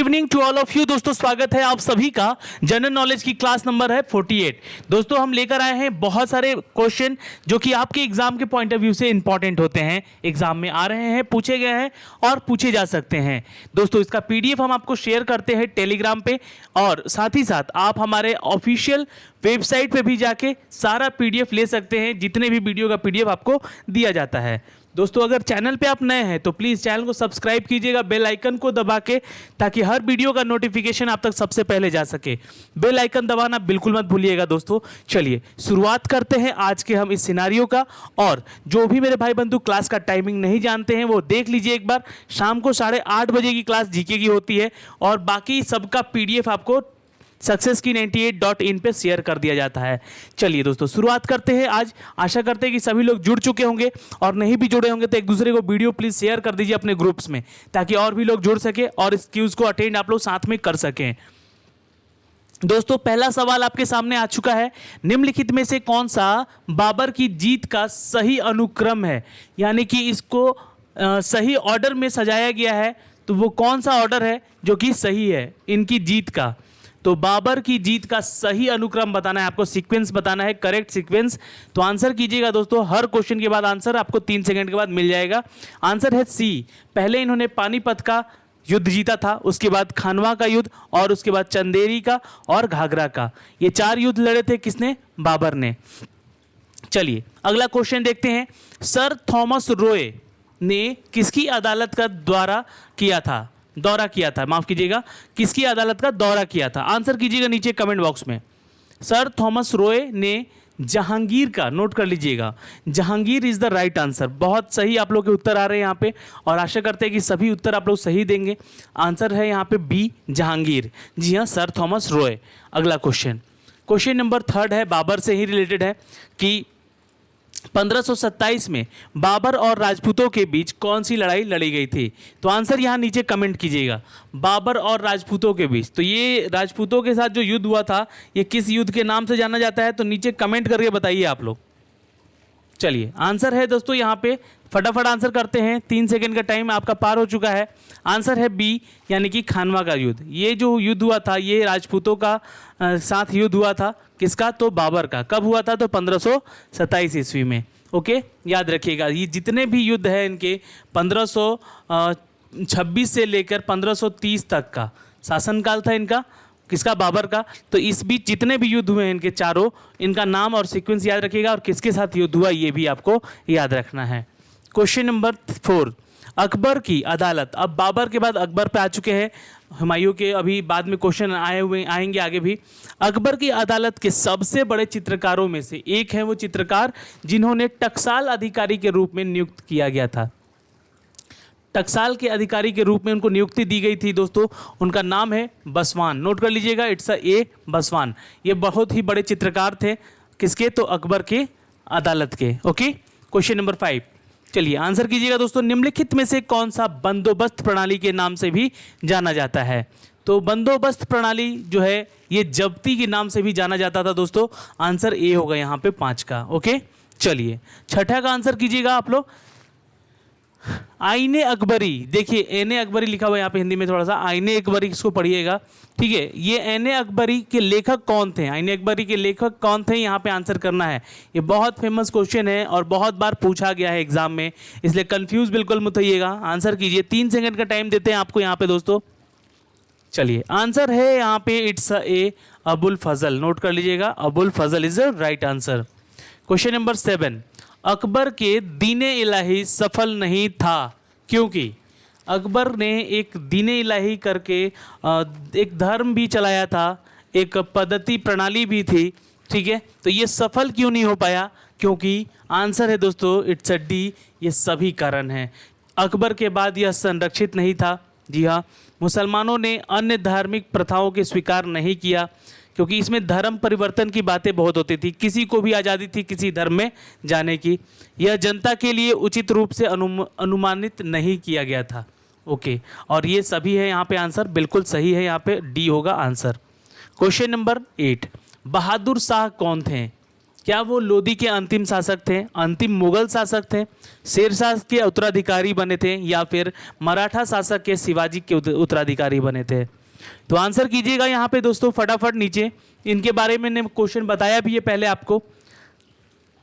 Evening to all of you दोस्तों, स्वागत है आप सभी का। जनरल नॉलेज की क्लास नंबर है 48। दोस्तों हम लेकर आए हैं बहुत सारे क्वेश्चन जो कि आपके एग्जाम के पॉइंट ऑफ व्यू से इंपॉर्टेंट होते हैं, एग्जाम में आ रहे हैं, पूछे गए हैं और पूछे जा सकते हैं। दोस्तों इसका पीडीएफ हम आपको शेयर करते हैं टेलीग्राम पे, और साथ ही साथ आप हमारे ऑफिशियल वेबसाइट पे भी जाके सारा पीडीएफ ले सकते हैं, जितने भी वीडियो का पीडीएफ आपको दिया जाता है। दोस्तों अगर चैनल पे आप नए हैं तो प्लीज़ चैनल को सब्सक्राइब कीजिएगा बेल आइकन को दबा के, ताकि हर वीडियो का नोटिफिकेशन आप तक सबसे पहले जा सके। बेल आइकन दबाना बिल्कुल मत भूलिएगा दोस्तों। चलिए शुरुआत करते हैं आज के हम इस सिनारियो का। और जो भी मेरे भाई बंधु क्लास का टाइमिंग नहीं जानते हैं वो देख लीजिए एक बार। शाम को 8:30 बजे की क्लास जीके की होती है, और बाकी सबका पीडीएफ आपको successkey98.in पे शेयर कर दिया जाता है। चलिए दोस्तों शुरुआत करते हैं आज। आशा करते हैं कि सभी लोग जुड़ चुके होंगे, और नहीं भी जुड़े होंगे तो एक दूसरे को वीडियो प्लीज शेयर कर दीजिए अपने ग्रुप्स में, ताकि और भी लोग जुड़ सके और इस क्यूज को अटेंड आप लोग साथ में कर सकें। दोस्तों पहला सवाल आपके सामने आ चुका है। निम्नलिखित में से कौन सा बाबर की जीत का सही अनुक्रम है, यानी कि इसको सही ऑर्डर में सजाया गया है, तो वो कौन सा ऑर्डर है जो कि सही है इनकी जीत का। तो बाबर की जीत का सही अनुक्रम बताना है आपको, सीक्वेंस बताना है, करेक्ट सीक्वेंस। तो आंसर कीजिएगा दोस्तों, हर क्वेश्चन के बाद आंसर आपको 3 सेकंड के बाद मिल जाएगा। आंसर है सी। पहले इन्होंने पानीपत का युद्ध जीता था, उसके बाद खानवा का युद्ध, और उसके बाद चंदेरी का और घाघरा का। ये 4 युद्ध लड़े थे किसने? बाबर ने। चलिए अगला क्वेश्चन देखते हैं। सर थॉमस रॉय ने किसकी अदालत का दौरा किया था, माफ कीजिएगा, किसकी अदालत का दौरा किया था? आंसर कीजिएगा नीचे कमेंट बॉक्स में। सर थॉमस रॉय ने जहांगीर का, नोट कर लीजिएगा, Jahangir is the right answer. बहुत सही आप लोग के उत्तर आ रहे हैं यहाँ पे, और आशा करते हैं कि सभी उत्तर आप लोग सही देंगे। आंसर है यहाँ पे बी, जहांगीर। जी हाँ, सर थॉमस रॉय। अगला क्वेश्चन नंबर 3 है, बाबर से ही रिलेटेड है कि 1527 में बाबर और राजपूतों के बीच कौन सी लड़ाई लड़ी गई थी? तो आंसर यहाँ नीचे कमेंट कीजिएगा, बाबर और राजपूतों के बीच। तो ये राजपूतों के साथ जो युद्ध हुआ था, ये किस युद्ध के नाम से जाना जाता है? तो नीचे कमेंट करके बताइए आप लोग। चलिए आंसर है दोस्तों यहाँ पे, फटाफट आंसर करते हैं, 3 सेकंड का टाइम आपका पार हो चुका है। आंसर है बी, यानी कि खानवा का युद्ध। ये जो युद्ध हुआ था ये राजपूतों का साथ युद्ध हुआ था। किसका? तो बाबर का। कब हुआ था? तो 1527 ईस्वी में। ओके, याद रखिएगा, ये जितने भी युद्ध है इनके 1526 से लेकर 1530 तक का शासनकाल था इनका। किसका? बाबर का। तो इस बीच जितने भी युद्ध हुए हैं इनके चारों, इनका नाम और सीक्वेंस याद रखिएगा, और किसके साथ युद्ध हुआ ये भी आपको याद रखना है। क्वेश्चन नंबर 4, अकबर की अदालत। अब बाबर के बाद अकबर पे आ चुके हैं, हुमायूं के अभी बाद में क्वेश्चन आएंगे आगे भी। अकबर की अदालत के सबसे बड़े चित्रकारों में से एक है वो चित्रकार जिन्होंने टकसाल अधिकारी के रूप में नियुक्त किया गया था। टकसाल के अधिकारी के रूप में उनको नियुक्ति दी गई थी दोस्तों, उनका नाम है बसवान। नोट कर लीजिएगा, इट्स ए बसवान। ये बहुत ही बड़े चित्रकार थे। किसके? तो अकबर के अदालत के। ओके, क्वेश्चन नंबर 5, चलिए आंसर कीजिएगा दोस्तों। निम्नलिखित में से कौन सा बंदोबस्त प्रणाली के नाम से भी जाना जाता है? तो बंदोबस्त प्रणाली जो है ये जब्ती के नाम से भी जाना जाता था दोस्तों। आंसर ए होगा यहाँ पे 5 का। ओके, चलिए 6ठा का आंसर कीजिएगा आप लोग। आईने अकबरी, देखिए एने अकबरी लिखा हुआ है यहाँ पे हिंदी में, थोड़ा सा आईने अकबरी इसको पढ़िएगा, ठीक है। ये एने अकबरी के लेखक कौन थे? आईने अकबरी के लेखक कौन थे, यहाँ पे आंसर करना है। ये बहुत फेमस क्वेश्चन है और बहुत बार पूछा गया है एग्जाम में, इसलिए कंफ्यूज बिल्कुल मत होइएगा। आंसर कीजिए, 3 सेकंड का टाइम देते हैं आपको यहाँ पे दोस्तों। चलिए आंसर है यहाँ पे it's a Abul Fazal. Note कर लीजिएगा, Abul Fazal is the right answer. Question number 7, Akbar के दीने इलाही सफल नहीं था क्योंकि अकबर ने एक दीने इलाही करके एक धर्म भी चलाया था, एक पद्धति प्रणाली भी थी, ठीक है। तो ये सफल क्यों नहीं हो पाया? क्योंकि आंसर है दोस्तों इट्स अ डी, ये सभी कारण हैं। अकबर के बाद यह संरक्षित नहीं था। जी हाँ, मुसलमानों ने अन्य धार्मिक प्रथाओं के स्वीकार नहीं किया, क्योंकि इसमें धर्म परिवर्तन की बातें बहुत होती थी, किसी को भी आज़ादी थी किसी धर्म में जाने की। यह जनता के लिए उचित रूप से अनुमानित नहीं किया गया था। ओके, और ये सभी है यहाँ पे आंसर बिल्कुल सही है, यहाँ पे डी होगा answer. Question number 8, Bahadur Shah कौन थे? क्या वो लोदी के अंतिम शासक थे, अंतिम मुगल शासक थे, शेरशाह के उत्तराधिकारी बने थे, या फिर मराठा शासक के शिवाजी के उत्तराधिकारी बने थे? तो आंसर कीजिएगा यहाँ पे दोस्तों फटाफट नीचे। इनके बारे में मैंने क्वेश्चन बताया भी है पहले आपको।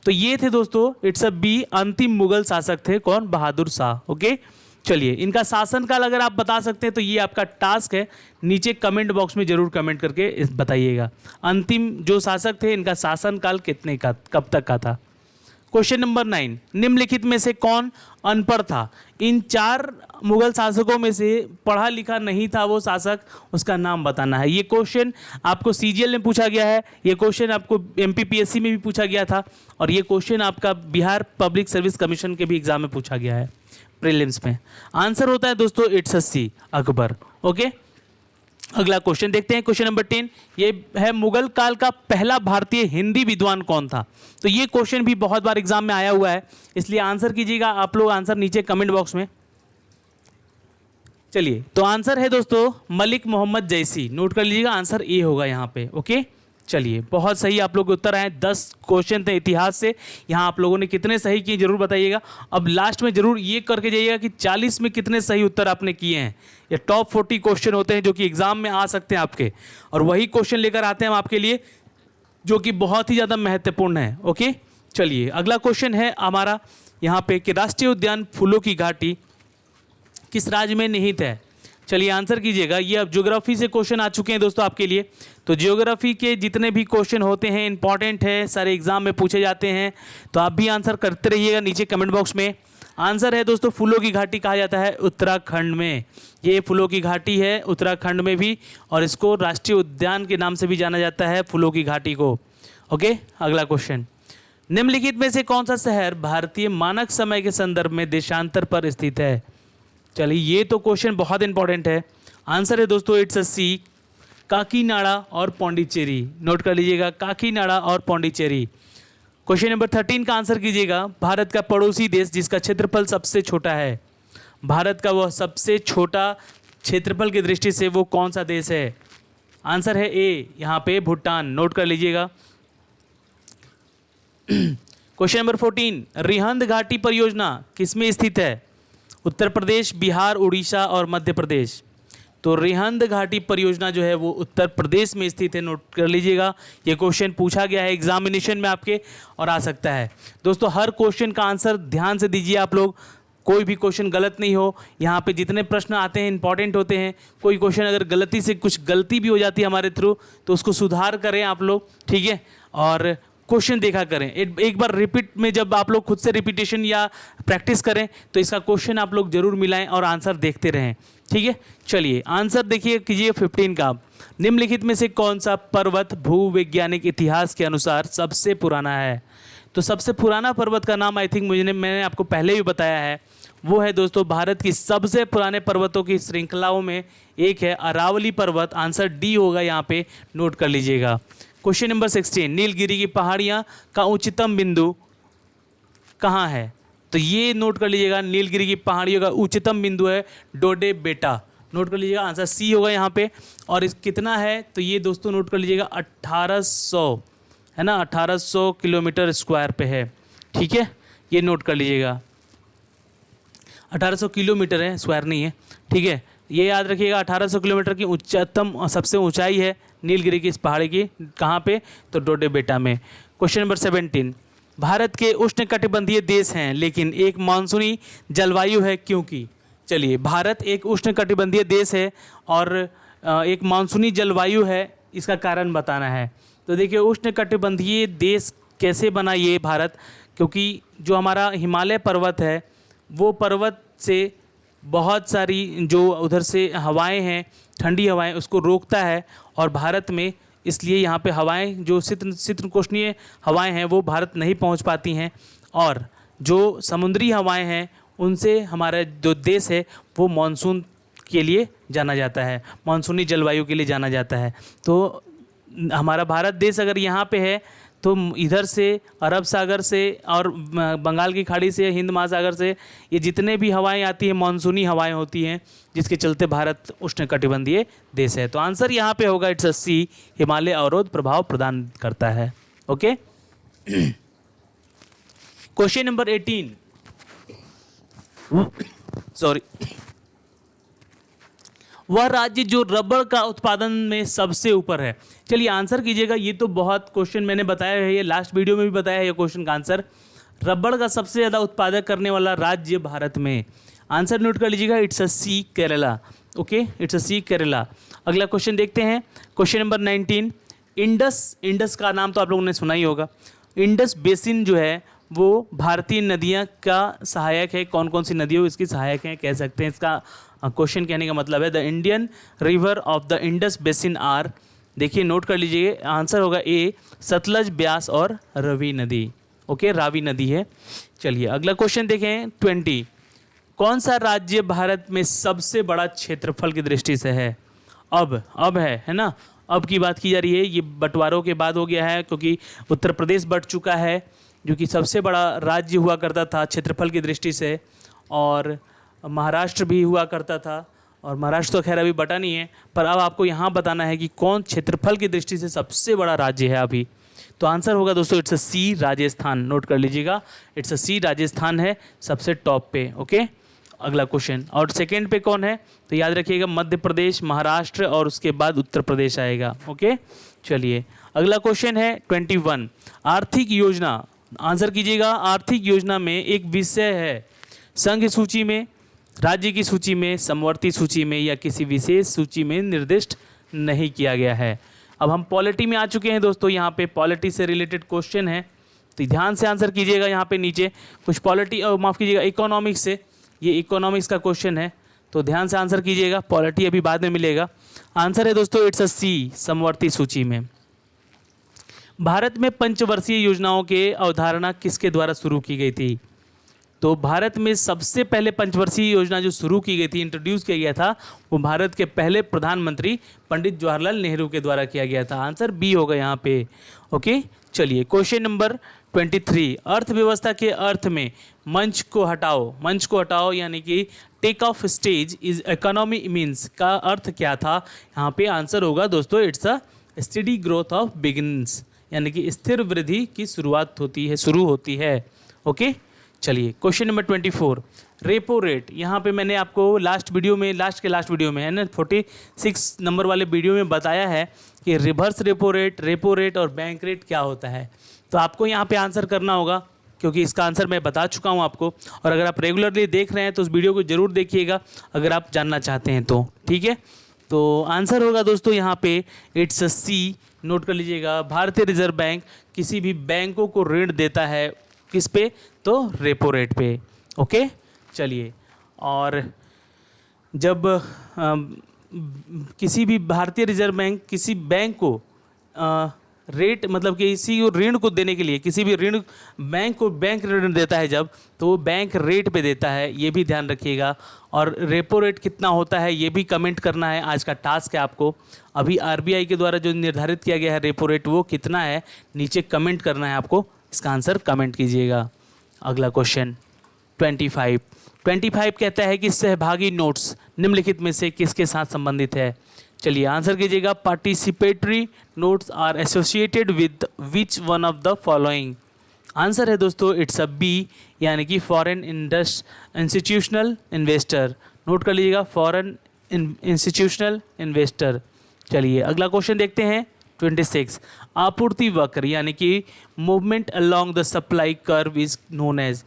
तो ये थे दोस्तों, इट्स अ बी, अंतिम मुगल शासक थे कौन? बहादुर शाह। ओके, चलिए इनका शासनकाल अगर आप बता सकते हैं तो ये आपका टास्क है, नीचे कमेंट बॉक्स में जरूर कमेंट करके बताइएगा अंतिम जो शासक थे इनका शासनकाल कितने का, कब तक का था। क्वेश्चन नंबर 9, निम्नलिखित में से कौन अनपढ़ था? इन 4 मुगल शासकों में से पढ़ा लिखा नहीं था वो शासक, उसका नाम बताना है। ये क्वेश्चन आपको सीजीएल में पूछा गया है, ये क्वेश्चन आपको एमपीपीएससी में भी पूछा गया था, और ये क्वेश्चन आपका बिहार पब्लिक सर्विस कमीशन के भी एग्जाम में पूछा गया है प्रीलिम्स में। आंसर होता है दोस्तों it's a C, Akbar. Okay, अगला क्वेश्चन देखते हैं। क्वेश्चन नंबर 10, ये है मुगल काल का पहला भारतीय हिंदी विद्वान कौन था? तो ये क्वेश्चन भी बहुत बार एग्जाम में आया हुआ है, इसलिए आंसर कीजिएगा आप लोग, आंसर नीचे कमेंट बॉक्स में। चलिए, तो आंसर है दोस्तों मलिक मोहम्मद जैसी। नोट कर लीजिएगा, आंसर ए होगा यहाँ पे। ओके, चलिए बहुत सही आप लोग उत्तर आए। 10 क्वेश्चन थे इतिहास से, यहाँ आप लोगों ने कितने सही किए जरूर बताइएगा। अब लास्ट में जरूर ये करके जाइएगा कि 40 में कितने सही उत्तर आपने किए हैं। ये टॉप 40 क्वेश्चन होते हैं जो कि एग्जाम में आ सकते हैं आपके, और वही क्वेश्चन लेकर आते हैं हम आपके लिए जो कि बहुत ही ज़्यादा महत्वपूर्ण है। ओके, चलिए अगला क्वेश्चन है हमारा यहाँ पे कि राष्ट्रीय उद्यान फूलों की घाटी किस राज्य में निहित है? चलिए आंसर कीजिएगा। ये अब ज्योग्राफी से क्वेश्चन आ चुके हैं दोस्तों आपके लिए। तो ज्योग्राफी के जितने भी क्वेश्चन होते हैं इंपॉर्टेंट है, सारे एग्जाम में पूछे जाते हैं, तो आप भी आंसर करते रहिएगा नीचे कमेंट बॉक्स में। आंसर है दोस्तों फूलों की घाटी कहा जाता है उत्तराखंड में। ये फूलों की घाटी है उत्तराखंड में भी, और इसको राष्ट्रीय उद्यान के नाम से भी जाना जाता है फूलों की घाटी को। ओके, अगला क्वेश्चन, निम्नलिखित में से कौन सा शहर भारतीय मानक समय के संदर्भ में देशांतर पर स्थित है? चलिए ये तो क्वेश्चन बहुत इंपॉर्टेंट है। आंसर है दोस्तों इट्स अ सी, काकीनाडा और पौंडीचेरी। नोट कर लीजिएगा, काकीनाडा और पौंडीचेरी। क्वेश्चन नंबर 13 का आंसर कीजिएगा। भारत का पड़ोसी देश जिसका क्षेत्रफल सबसे छोटा है, भारत का वह सबसे छोटा क्षेत्रफल की दृष्टि से वो कौन सा देश है? आंसर है ए, यहाँ पे भूटान। नोट कर लीजिएगा। क्वेश्चन नंबर 14, रिहंद घाटी परियोजना किसमें स्थित है? उत्तर प्रदेश, बिहार, उड़ीसा और मध्य प्रदेश। तो रिहंद घाटी परियोजना जो है वो उत्तर प्रदेश में स्थित है। नोट कर लीजिएगा, ये क्वेश्चन पूछा गया है एग्जामिनेशन में आपके और आ सकता है। दोस्तों हर क्वेश्चन का आंसर ध्यान से दीजिए आप लोग, कोई भी क्वेश्चन गलत नहीं हो। यहाँ पे जितने प्रश्न आते हैं इंपॉर्टेंट होते हैं। कोई क्वेश्चन अगर गलती से कुछ गलती भी हो जाती है हमारे थ्रू तो उसको सुधार करें आप लोग, ठीक है, और क्वेश्चन देखा करें। एक बार रिपीट में जब आप लोग खुद से रिपीटेशन या प्रैक्टिस करें तो इसका क्वेश्चन आप लोग जरूर मिलाएं और आंसर देखते रहें, ठीक है। चलिए आंसर देखिए कीजिए 15 का। निम्नलिखित में से कौन सा पर्वत भूवैज्ञानिक इतिहास के अनुसार सबसे पुराना है? तो सबसे पुराना पर्वत का नाम आई थिंक मैंने आपको पहले भी बताया है, वो है दोस्तों भारत की सबसे पुराने पर्वतों की श्रृंखलाओं में एक है अरावली पर्वत। आंसर डी होगा यहाँ पे, नोट कर लीजिएगा। क्वेश्चन नंबर 16, नीलगिरी की पहाड़ियाँ का उच्चतम बिंदु कहाँ है? तो ये नोट कर लीजिएगा, नीलगिरी की पहाड़ियों का उच्चतम बिंदु है डोडे बेटा। नोट कर लीजिएगा, आंसर सी होगा यहाँ पे। और इस कितना है तो ये दोस्तों नोट कर लीजिएगा 1800 है ना, 1800 किलोमीटर स्क्वायर पे है, ठीक है, ये नोट कर लीजिएगा। 1800 किलोमीटर है, स्क्वायर नहीं है, ठीक है, ये याद रखिएगा। 1800 किलोमीटर की उच्चतम सबसे ऊंचाई है नीलगिरी की इस पहाड़ी की, कहाँ पे? तो डोडे बेटा में। क्वेश्चन नंबर 17, भारत के उष्णकटिबंधीय देश हैं लेकिन एक मानसूनी जलवायु है क्योंकि? चलिए, भारत एक उष्णकटिबंधीय देश है और एक मानसूनी जलवायु है, इसका कारण बताना है। तो देखिए उष्णकटिबंधीय देश कैसे बना ये भारत, क्योंकि जो हमारा हिमालय पर्वत है वो पर्वत से बहुत सारी जो उधर से हवाएं हैं, ठंडी हवाएं, उसको रोकता है और भारत में इसलिए यहाँ पे हवाएं जो शीतोष्णीय हवाएं हैं वो भारत नहीं पहुँच पाती हैं, और जो समुद्री हवाएं हैं उनसे हमारा जो देश है वो मानसून के लिए जाना जाता है, मानसूनी जलवायु के लिए जाना जाता है। तो हमारा भारत देश अगर यहाँ पे है तो इधर से अरब सागर से और बंगाल की खाड़ी से, हिंद महासागर से ये जितने भी हवाएं आती हैं मानसूनी हवाएं होती हैं, जिसके चलते भारत उष्णकटिबंधीय देश है। तो आंसर यहाँ पे होगा इट्स सी, हिमालय अवरोध प्रभाव प्रदान करता है। ओके, क्वेश्चन नंबर 18, सॉरी, वह राज्य जो रबड़ का उत्पादन में सबसे ऊपर है। चलिए आंसर कीजिएगा। ये तो बहुत क्वेश्चन मैंने बताया है, ये लास्ट वीडियो में भी बताया है ये क्वेश्चन का आंसर। रबड़ का सबसे ज़्यादा उत्पादक करने वाला राज्य भारत में, आंसर नोट कर लीजिएगा, it's a C, Kerala. Okay, it's a C, Kerala. अगला क्वेश्चन देखते हैं, क्वेश्चन नंबर 19, इंडस का नाम तो आप लोगों ने सुना ही होगा। इंडस बेसिन जो है वो भारतीय नदियाँ का सहायक है। कौन कौन सी नदियों इसकी सहायक हैं कह सकते हैं, इसका क्वेश्चन कहने का मतलब है the Indian river of the Indus basin are, देखिए नोट कर लीजिए, आंसर होगा ए, सतलज, ब्यास और रवि नदी। ओके, रावी नदी है। चलिए अगला क्वेश्चन देखें, 20, कौन सा राज्य भारत में सबसे बड़ा क्षेत्रफल की दृष्टि से है? अब है ना, अब की बात की जा रही है, ये बंटवारों के बाद हो गया है, क्योंकि उत्तर प्रदेश बढ़ चुका है जो कि सबसे बड़ा राज्य हुआ करता था क्षेत्रफल की दृष्टि से, और महाराष्ट्र भी हुआ करता था, और महाराष्ट्र तो खैर अभी बटा नहीं है, पर अब आपको यहाँ बताना है कि कौन क्षेत्रफल की दृष्टि से सबसे बड़ा राज्य है अभी। तो आंसर होगा दोस्तों it's a C, Rajasthan. Note कर लीजिएगा, इट्स अ सी, राजस्थान है सबसे टॉप पे। ओके, अगला क्वेश्चन, और सेकंड पे कौन है तो याद रखिएगा मध्य प्रदेश, महाराष्ट्र और उसके बाद उत्तर प्रदेश आएगा। ओके, चलिए अगला क्वेश्चन है 21, आर्थिक योजना, आंसर कीजिएगा। आर्थिक योजना में एक विषय है, संघ सूची में, राज्य की सूची में, समवर्ती सूची में या किसी विशेष सूची में निर्दिष्ट नहीं किया गया है। अब हम पॉलिटी में आ चुके हैं दोस्तों, यहाँ पे पॉलिटी से रिलेटेड क्वेश्चन है, तो ध्यान से आंसर कीजिएगा। यहाँ पे नीचे कुछ पॉलिटी, माफ़ कीजिएगा, इकोनॉमिक्स से, ये इकोनॉमिक्स का क्वेश्चन है, तो ध्यान से आंसर कीजिएगा। पॉलिटी अभी बाद में मिलेगा। आंसर है दोस्तों इट्स अ सी, समवर्ती सूची में। भारत में पंचवर्षीय योजनाओं के अवधारणा किसके द्वारा शुरू की गई थी? तो भारत में सबसे पहले पंचवर्षीय योजना जो शुरू की गई थी, इंट्रोड्यूस किया गया था, वो भारत के पहले प्रधानमंत्री पंडित जवाहरलाल नेहरू के द्वारा किया गया था। आंसर बी होगा यहाँ पे। ओके, चलिए क्वेश्चन नंबर 23, अर्थव्यवस्था के अर्थ में मंच को हटाओ यानी कि take off stage is economy means का अर्थ क्या था? यहाँ पे आंसर होगा दोस्तों it's a steady growth of beginnings, यानी कि स्थिर वृद्धि की शुरू होती है। ओके, चलिए क्वेश्चन नंबर 24, रेपो रेट, यहाँ पे मैंने आपको लास्ट वीडियो में है ना 46 नंबर वाले वीडियो में बताया है कि रिवर्स रेपो रेट और बैंक रेट क्या होता है। तो आपको यहाँ पे आंसर करना होगा, क्योंकि इसका आंसर मैं बता चुका हूँ आपको, और अगर आप रेगुलरली देख रहे हैं तो उस वीडियो को ज़रूर देखिएगा अगर आप जानना चाहते हैं तो, ठीक है। तो आंसर होगा दोस्तों यहाँ पे इट्स सी, नोट कर लीजिएगा। भारतीय रिजर्व बैंक किसी भी बैंकों को ऋण देता है किस पे? तो रेपो रेट पे। ओके, चलिए, और जब किसी भी भारतीय रिजर्व बैंक किसी बैंक को रेट मतलब कि किसी ऋण को देने के लिए, किसी भी ऋण बैंक ऋण देता है जब, तो वो बैंक रेट पे देता है, ये भी ध्यान रखिएगा। और रेपो रेट कितना होता है ये भी कमेंट करना है, आज का टास्क है आपको। अभी आरबीआई के द्वारा जो निर्धारित किया गया है रेपो रेट वो कितना है, नीचे कमेंट करना है आपको, इसका आंसर कमेंट कीजिएगा। अगला क्वेश्चन 25 कहता है कि सहभागी नोट्स निम्नलिखित में से किसके साथ संबंधित है? चलिए आंसर कीजिएगा। Participatory notes are associated with which one of the following? Answer है दोस्तों इट्स अ बी, यानी कि फॉरेन इंस्टीट्यूशनल इन्वेस्टर। नोट कर लीजिएगा, फॉरेन इंस्टीट्यूशनल इन्वेस्टर। चलिए अगला क्वेश्चन देखते हैं 26, आपूर्ति वक्र यानी कि movement along the supply curve is known as.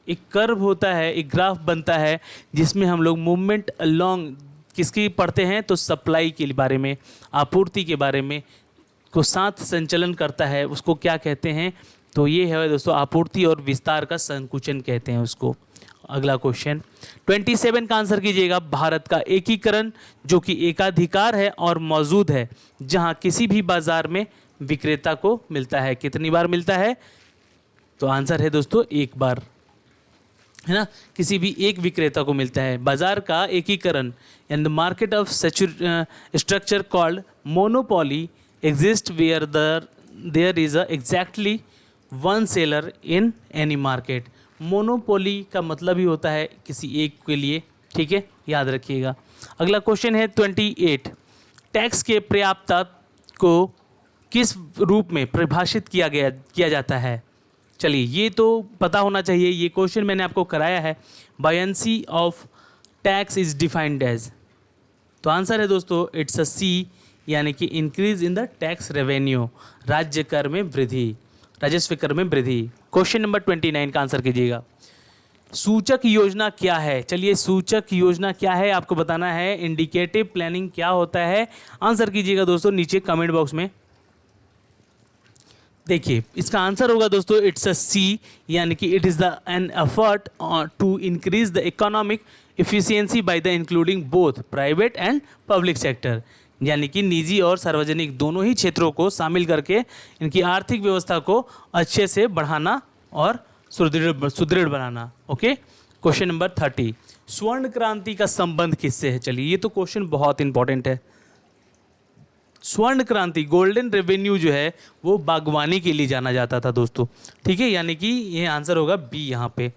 एक कर्व होता है, एक ग्राफ बनता है जिसमें हम लोग मूवमेंट अलोंग किसकी पढ़ते हैं? तो सप्लाई के बारे में, आपूर्ति के बारे में को साथ संचलन करता है, उसको क्या कहते हैं? तो ये है दोस्तों आपूर्ति और विस्तार का संकुचन कहते हैं उसको। अगला क्वेश्चन 27 का आंसर कीजिएगा। भारत का एकीकरण जो कि एकाधिकार है और मौजूद है, जहां किसी भी बाजार में विक्रेता को मिलता है, कितनी बार मिलता है? तो आंसर है दोस्तों एक बार, है ना, किसी भी एक विक्रेता को मिलता है। बाजार का एकीकरण and the market of structure called monopoly exist where there is a exactly one seller in any market. Monopoly का मतलब ही होता है किसी एक के लिए, ठीक है, याद रखिएगा। अगला क्वेश्चन है 28, टैक्स के पर्याप्तता को किस रूप में परिभाषित किया जाता है? चलिए, ये तो पता होना चाहिए, ये क्वेश्चन मैंने आपको कराया है। Buoyancy of tax is defined as, तो आंसर है दोस्तों इट्स अ सी, यानी कि increase in the tax revenue, राज्य कर में वृद्धि, राजस्व कर में वृद्धि। क्वेश्चन नंबर 29 का आंसर कीजिएगा। सूचक योजना क्या है? चलिए, सूचक योजना क्या है आपको बताना है। इंडिकेटिव प्लानिंग क्या होता है? आंसर कीजिएगा दोस्तों नीचे कमेंट बॉक्स में। देखिए, इसका आंसर होगा दोस्तों इट्स अ सी, यानी कि it is the an effort to increase the economic efficiency by the including both private and public sector, यानी कि निजी और सार्वजनिक दोनों ही क्षेत्रों को शामिल करके इनकी आर्थिक व्यवस्था को अच्छे से बढ़ाना और सुदृढ़ बनाना। ओके, क्वेश्चन नंबर 30, स्वर्ण क्रांति का संबंध किससे है? चलिए, ये तो क्वेश्चन बहुत इंपॉर्टेंट है। स्वर्ण क्रांति, गोल्डन रेवेन्यू जो है वो बागवानी के लिए जाना जाता था दोस्तों, ठीक है, यानी कि ये आंसर होगा बी यहाँ पे।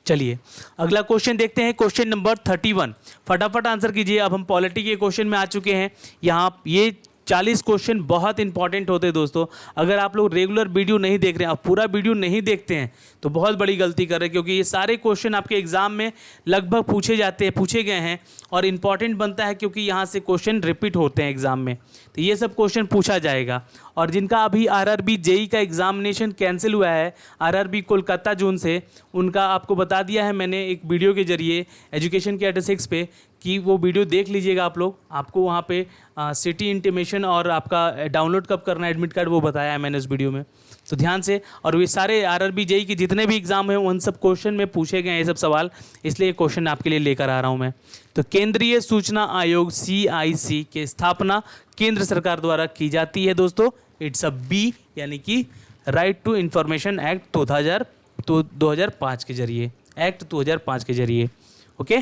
चलिए, अगला क्वेश्चन देखते हैं, क्वेश्चन नंबर 31। फटाफट आंसर कीजिए। अब हम पॉलिटी के क्वेश्चन में आ चुके हैं। यहाँ ये 40 क्वेश्चन बहुत इंपॉर्टेंट होते हैं दोस्तों। अगर आप लोग रेगुलर वीडियो नहीं देख रहे हैं, आप पूरा वीडियो नहीं देखते हैं, तो बहुत बड़ी गलती कर रहे हैं, क्योंकि ये सारे क्वेश्चन आपके एग्जाम में लगभग पूछे गए हैं और इम्पॉर्टेंट बनता है, क्योंकि यहाँ से क्वेश्चन रिपीट होते हैं एग्जाम में, तो ये सब क्वेश्चन पूछा जाएगा। और जिनका अभी आरआरबी जेई का एग्जामिनेशन कैंसिल हुआ है, आरआरबी कोलकाता जोन से, उनका आपको बता दिया है मैंने एक वीडियो के जरिए एजुकेशन के एट6 पे, कि वो वीडियो देख लीजिएगा आप लोग। आपको वहाँ पे सिटी इंटीमेशन और आपका डाउनलोड कब करना है एडमिट कार्ड, वो बताया है मैंने उस वीडियो में, तो ध्यान से। और ये सारे आरआरबी जेई के जितने भी एग्जाम हैं उन सब क्वेश्चन में पूछे गए हैं ये सब सवाल, इसलिए ये क्वेश्चन आपके लिए लेकर आ रहा हूँ मैं। तो केंद्रीय सूचना आयोग CIC की स्थापना केंद्र सरकार द्वारा की जाती है दोस्तों, इट्स अ बी, यानी कि राइट टू इंफॉर्मेशन एक्ट 2005 के जरिए, एक्ट 2005 के जरिए। ओके,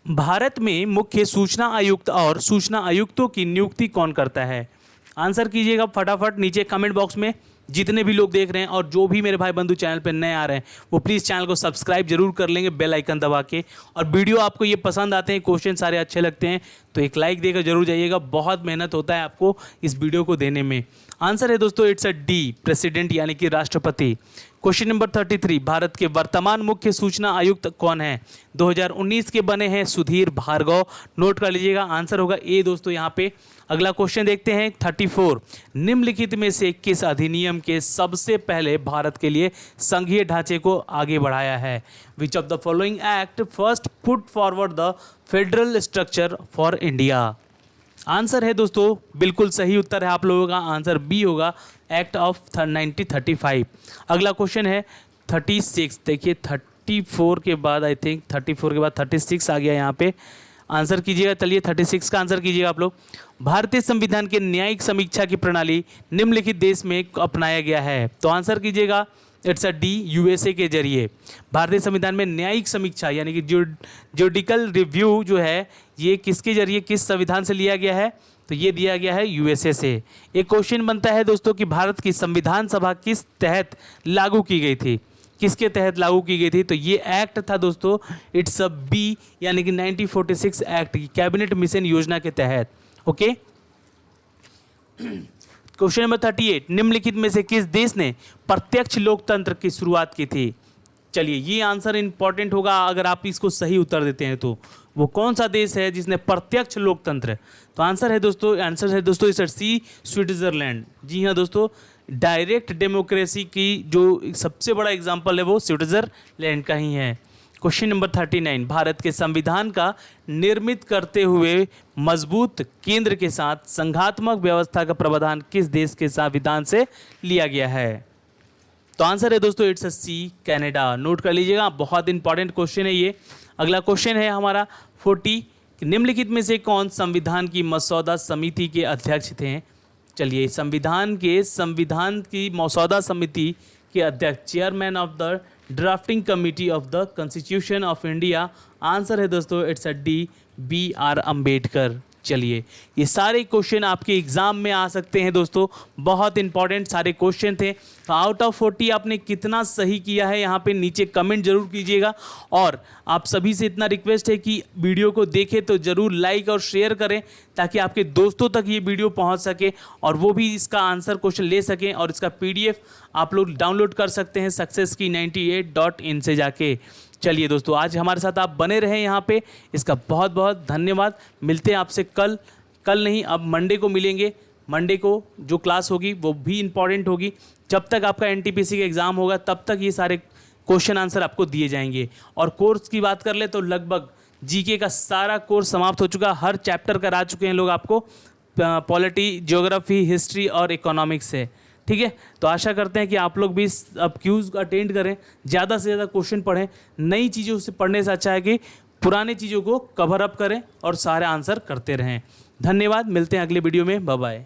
भारत में मुख्य सूचना आयुक्त और सूचना आयुक्तों की नियुक्ति कौन करता है? आंसर कीजिएगा फटाफट नीचे कमेंट बॉक्स में। जितने भी लोग देख रहे हैं और जो भी मेरे भाई बंधु चैनल पर नए आ रहे हैं, वो प्लीज़ चैनल को सब्सक्राइब जरूर कर लेंगे बेल आइकन दबा के। और वीडियो आपको ये पसंद आते हैं, क्वेश्चन सारे अच्छे लगते हैं, तो एक लाइक देकर जरूर जाइएगा। बहुत मेहनत होता है आपको इस वीडियो को देने में। आंसर है दोस्तों इट्स अ डी, प्रेसिडेंट, यानी कि राष्ट्रपति। क्वेश्चन नंबर 33, भारत के वर्तमान मुख्य सूचना आयुक्त कौन है? 2019 के बने हैं सुधीर भार्गव, नोट कर लीजिएगा, आंसर होगा ए दोस्तों यहाँ पे। अगला क्वेश्चन देखते हैं 34, निम्नलिखित में से किस अधिनियम के सबसे पहले भारत के लिए संघीय ढांचे को आगे बढ़ाया है? Which of the following act first put forward the federal structure for India? Answer है दोस्तों, बिल्कुल सही उत्तर है आप लोगों का, आंसर बी होगा, एक्ट ऑफ 1935। अगला क्वेश्चन है 36, देखिए 34 के बाद आई थिंक 34 के बाद 36 आ गया यहाँ पे, आंसर कीजिएगा। चलिए 36 का आंसर कीजिएगा आप लोग। भारतीय संविधान के न्यायिक समीक्षा की प्रणाली निम्नलिखित देश में अपनाया गया है, तो आंसर कीजिएगा इट्स अ डी, USA के जरिए। भारतीय संविधान में न्यायिक समीक्षा यानी कि जुडिकल रिव्यू जो है, ये किसके जरिए, किस संविधान से लिया गया है? तो ये दिया गया है USA से। एक क्वेश्चन बनता है दोस्तों कि भारत की संविधान सभा किस तहत लागू की गई थी, किसके तहत लागू की गई थी? तो ये एक्ट था दोस्तों इट्स अ बी, यानी कि 1946 एक्ट, कैबिनेट मिशन योजना के तहत। ओके, क्वेश्चन नंबर 38, निम्नलिखित में से किस देश ने प्रत्यक्ष लोकतंत्र की शुरुआत की थी? चलिए, ये आंसर इंपॉर्टेंट होगा अगर आप इसको सही उत्तर देते हैं तो। वो कौन सा देश है जिसने प्रत्यक्ष लोकतंत्र? तो आंसर है दोस्तों इस सी, स्विट्जरलैंड। जी हाँ दोस्तों, डायरेक्ट डेमोक्रेसी की जो सबसे बड़ा एग्जाम्पल है वो स्विट्जरलैंड का ही है। क्वेश्चन नंबर 39, भारत के संविधान का निर्मित करते हुए मजबूत केंद्र के साथ संघात्मक व्यवस्था का प्रावधान किस देश के संविधान से लिया गया है? तो आंसर है दोस्तों इट्स सी, कनाडा। नोट कर लीजिएगा, बहुत इंपॉर्टेंट क्वेश्चन है ये। अगला क्वेश्चन है हमारा 40, निम्नलिखित में से कौन संविधान की मसौदा समिति के अध्यक्ष थे? चलिए, संविधान की मसौदा समिति के अध्यक्ष, chairman of the drafting committee of the constitution of India, answer है दोस्तों it's a D, BR Ambedkar. चलिए, ये सारे क्वेश्चन आपके एग्जाम में आ सकते हैं दोस्तों, बहुत इंपॉर्टेंट सारे क्वेश्चन थे। तो आउट ऑफ 40 आपने कितना सही किया है यहाँ पे नीचे कमेंट जरूर कीजिएगा। और आप सभी से इतना रिक्वेस्ट है कि वीडियो को देखें तो ज़रूर लाइक और शेयर करें, ताकि आपके दोस्तों तक ये वीडियो पहुँच सके और वो भी इसका आंसर क्वेश्चन ले सकें। और इसका PDF आप लोग डाउनलोड कर सकते हैं successkey98.in से जाके। चलिए दोस्तों, आज हमारे साथ आप बने रहें यहाँ पे, इसका बहुत बहुत धन्यवाद। मिलते हैं आपसे कल नहीं, अब मंडे को मिलेंगे। मंडे को जो क्लास होगी वो भी इम्पॉर्टेंट होगी। जब तक आपका NTPC का एग्ज़ाम होगा तब तक ये सारे क्वेश्चन आंसर आपको दिए जाएंगे। और कोर्स की बात कर ले तो लगभग GK का सारा कोर्स समाप्त हो चुका, हर चैप्टर करा चुके हैं लोग आपको, पॉलिटी, ज्योग्राफी, हिस्ट्री और इकोनॉमिक्स से। ठीक है, तो आशा करते हैं कि आप लोग भी अब क्यूज़ अटेंड करें, ज़्यादा से ज़्यादा क्वेश्चन पढ़ें। नई चीज़ों से पढ़ने से अच्छा है कि पुरानी चीज़ों को कवर अप करें और सारे आंसर करते रहें। धन्यवाद, मिलते हैं अगले वीडियो में, बाय बाय।